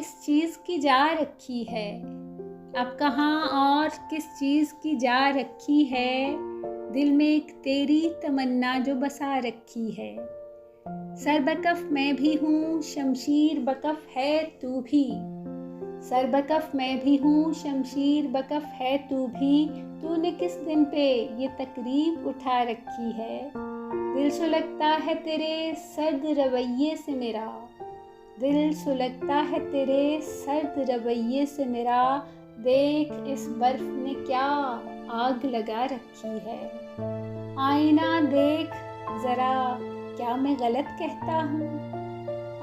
किस चीज़ की जा रखी है, अब कहाँ और किस चीज़ की जा रखी है, दिल में एक तेरी तमन्ना जो बसा रखी है। सर बकफ मैं भी हूँ, शमशीर बकफ है तू भी। सर बकफ मैं भी हूँ, शमशीर बकफ है तू भी। तूने किस दिन पे ये तकरीब उठा रखी है। दिल सुलगता है तेरे सर्द रवैये से मेरा, दिल सुलगता है तेरे सर्द रवैये से मेरा। देख इस बर्फ ने क्या आग लगा रखी है। आईना देख ज़रा क्या मैं गलत कहता हूँ,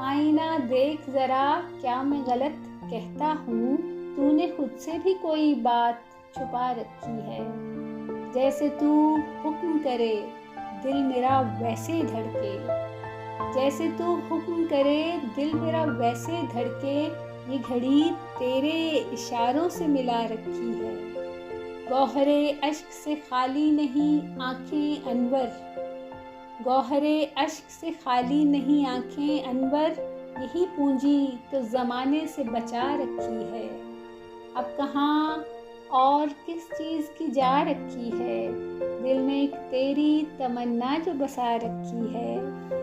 आईना देख ज़रा क्या मैं गलत कहता हूँ। तूने खुद से भी कोई बात छुपा रखी है। जैसे तू हुक्म करे दिल मेरा वैसे धड़के, जैसे तू हुक्म करे दिल मेरा वैसे धड़के। ये घड़ी तेरे इशारों से मिला रखी है। गौहरे अश्क से खाली नहीं आँखें अनवर, गौहरे अश्क से खाली नहीं आँखें अनवर। यही पूंजी तो ज़माने से बचा रखी है, अब कहाँ और किस चीज़ की जा रखी है। दिल में एक तेरी तमन्ना जो बसा रखी है।